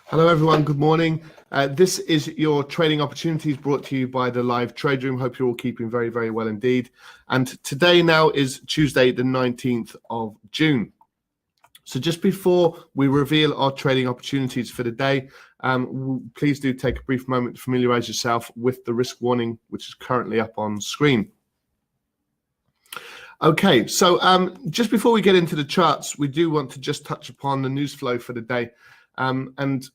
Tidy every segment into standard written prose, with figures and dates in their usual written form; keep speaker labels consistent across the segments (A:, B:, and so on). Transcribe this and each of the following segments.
A: Hello everyone, good morning. This is your trading opportunities brought to you by the live trade room. Hope you're all keeping very, very well indeed. And today now is Tuesday, the 19th of June. So just before we reveal our trading opportunities for the day, please do take a brief moment to familiarize yourself with the risk warning, which is currently up on screen. Okay, so just before we get into the charts, we do want to just touch upon the news flow for the day. And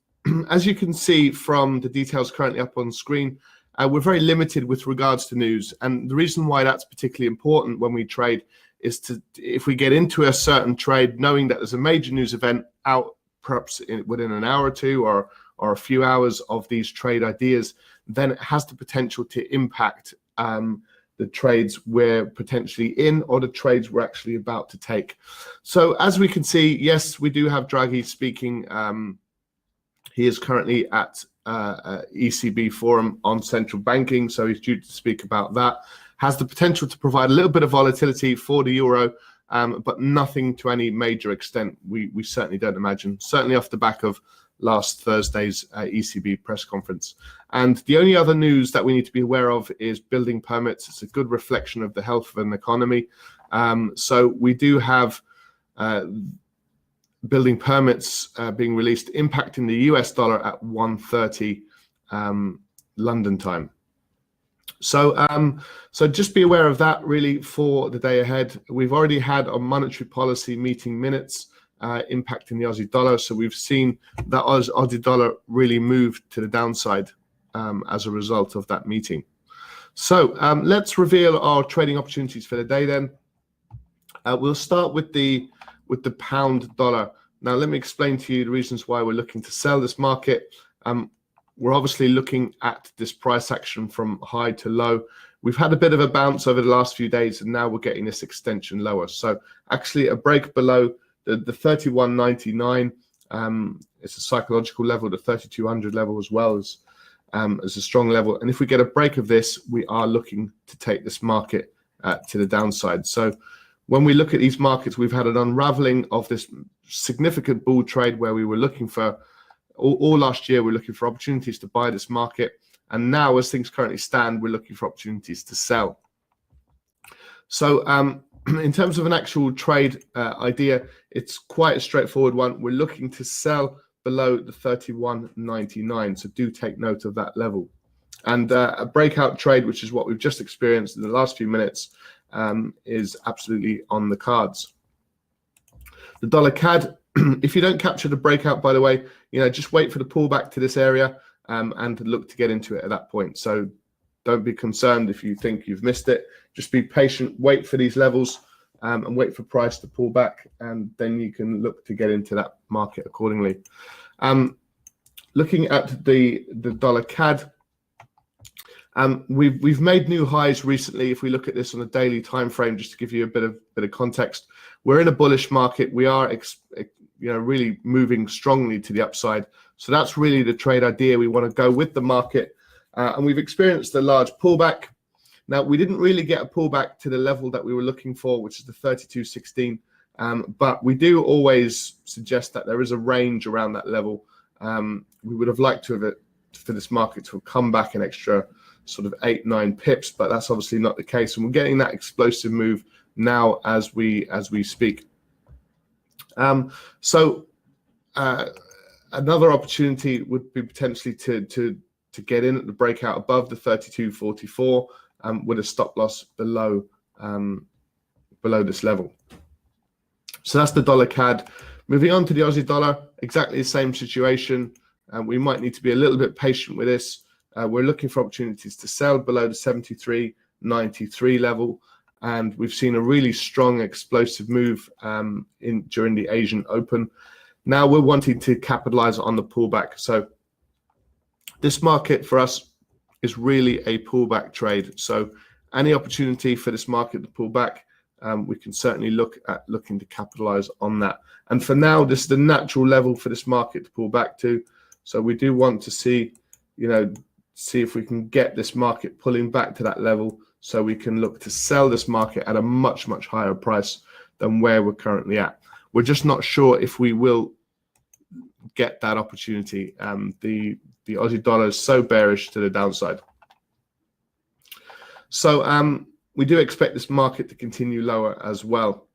A: as you can see from the details currently up on screen, we're very limited with regards to news. And the reason why that's particularly important when we trade is if we get into a certain trade, knowing that there's a major news event out perhaps within an hour or two or a few hours of these trade ideas, then it has the potential to impact the trades we're potentially in or the trades we're actually about to take. So as we can see, yes, we do have Draghi speaking. He is currently at ECB forum on central banking, so he's due to speak about that. Has the potential to provide a little bit of volatility for the euro, but nothing to any major extent. We certainly don't imagine, certainly off the back of last Thursday's ECB press conference. And the only other news that we need to be aware of is building permits. It's a good reflection of the health of an economy. So we do have building permits being released, impacting the US dollar at 1:30 London time. So just be aware of that really for the day ahead. We've already had a monetary policy meeting minutes impacting the Aussie dollar. So we've seen that Aussie dollar really move to the downside as a result of that meeting. So let's reveal our trading opportunities for the day then. We'll start with the pound dollar. Now let me explain to you the reasons why we're looking to sell this market. We're obviously looking at this price action from high to low. We've had a bit of a bounce over the last few days, and now we're getting this extension lower. So actually a break below the 31.99 it's a psychological level. The 3200 level as well as a strong level. And if we get a break of this, we are looking to take this market to the downside. So when we look at these markets, we've had an unraveling of this significant bull trade where we were looking for, all last year, we're looking for opportunities to buy this market. And now, as things currently stand, we're looking for opportunities to sell. So in terms of an actual trade idea, it's quite a straightforward one. We're looking to sell below the 31.99. So do take note of that level. And a breakout trade, which is what we've just experienced in the last few minutes, is absolutely on the cards. The dollar CAD, if you don't capture the breakout, by the way, just wait for the pullback to this area and look to get into it at that point. So don't be concerned if you think you've missed it. Just be patient, wait for these levels and wait for price to pull back, and then you can look to get into that market accordingly. Looking at the dollar CAD, we've made new highs recently. If we look at this on a daily time frame, just to give you a bit of context, we're in a bullish market. We are really moving strongly to the upside. So that's really the trade idea. We want to go with the market, and we've experienced a large pullback. Now we didn't really get a pullback to the level that we were looking for, which is the 32.16, but we do always suggest that there is a range around that level. We would have liked to have it for this market to have come back an extra sort of 8-9 pips, but that's obviously not the case, and we're getting that explosive move now as we speak. So another opportunity would be potentially to get in at the breakout above the 32.44 with a stop loss below this level. So that's the dollar CAD. Moving on to the Aussie dollar, exactly the same situation. We might need to be a little bit patient with this. We're looking for opportunities to sell below the 73.93 level, and we've seen a really strong explosive move during the Asian Open. Now we're wanting to capitalize on the pullback. So this market for us is really a pullback trade. So any opportunity for this market to pull back, we can certainly looking to capitalize on that. And for now, this is the natural level for this market to pull back to. So we do want to see if we can get this market pulling back to that level, so we can look to sell this market at a much, much higher price than where we're currently at. We're just not sure if we will get that opportunity. The Aussie dollar is so bearish to the downside. So we do expect this market to continue lower as well.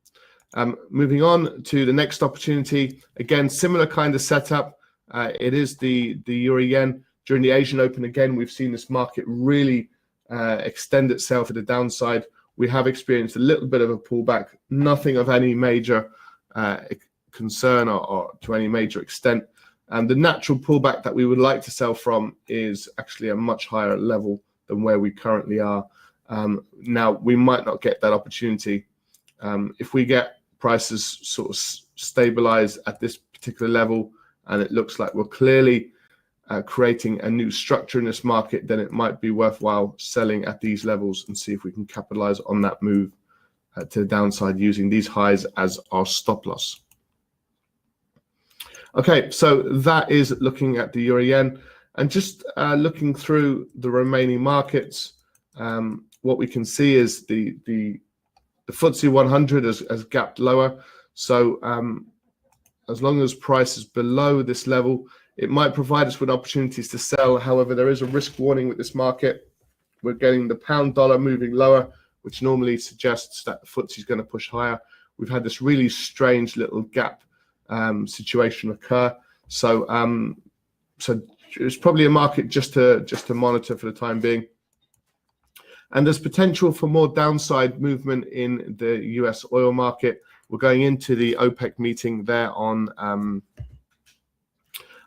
A: Moving on to the next opportunity, again, similar kind of setup. It is the Euro Yen. During the Asian Open, again, we've seen this market really extend itself to the downside. We have experienced a little bit of a pullback, nothing of any major concern or to any major extent. And the natural pullback that we would like to sell from is actually a much higher level than where we currently are. Now, we might not get that opportunity. If we get prices sort of stabilize at this particular level, and it looks like we're clearly creating a new structure in this market, then it might be worthwhile selling at these levels and see if we can capitalize on that move to the downside using these highs as our stop loss. Okay, so that is looking at the Euro Yen, and just looking through the remaining markets. What we can see is the FTSE 100 has gapped lower. So as long as price is below this level, it might provide us with opportunities to sell. However, there is a risk warning with this market. We're getting the pound dollar moving lower, which normally suggests that the FTSE is going to push higher. We've had this really strange little gap situation occur. So so it's probably a market just to monitor for the time being. And there's potential for more downside movement in the US oil market. We're going into the OPEC meeting there on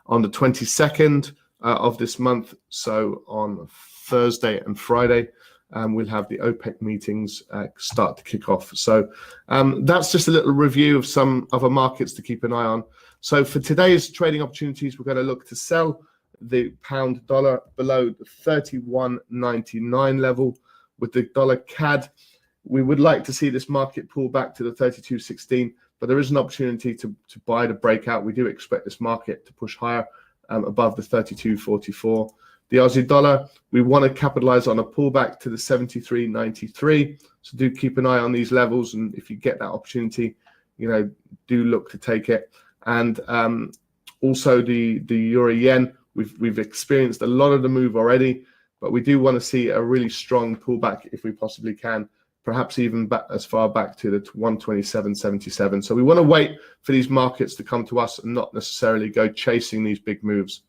A: the 22nd of this month. So on Thursday and Friday, we'll have the OPEC meetings start to kick off. So that's just a little review of some other markets to keep an eye on. So for today's trading opportunities, we're going to look to sell the pound dollar below the 31.99 level. With the dollar CAD, we would like to see this market pull back to the 32.16, but there is an opportunity to buy the breakout. We do expect this market to push higher above the 32.44. The Aussie dollar, we want to capitalize on a pullback to the 73.93. So do keep an eye on these levels, and if you get that opportunity, do look to take it. And also the Euro Yen, we've experienced a lot of the move already, but we do want to see a really strong pullback if we possibly can, perhaps even back as far back to the 127.77. So we want to wait for these markets to come to us and not necessarily go chasing these big moves.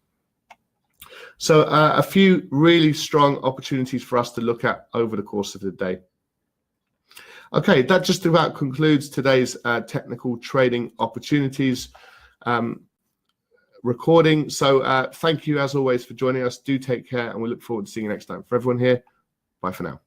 A: So a few really strong opportunities for us to look at over the course of the day. Okay, that just about concludes today's technical trading opportunities recording. So thank you as always for joining us. Do take care, and we look forward to seeing you next time. For everyone here, bye for now.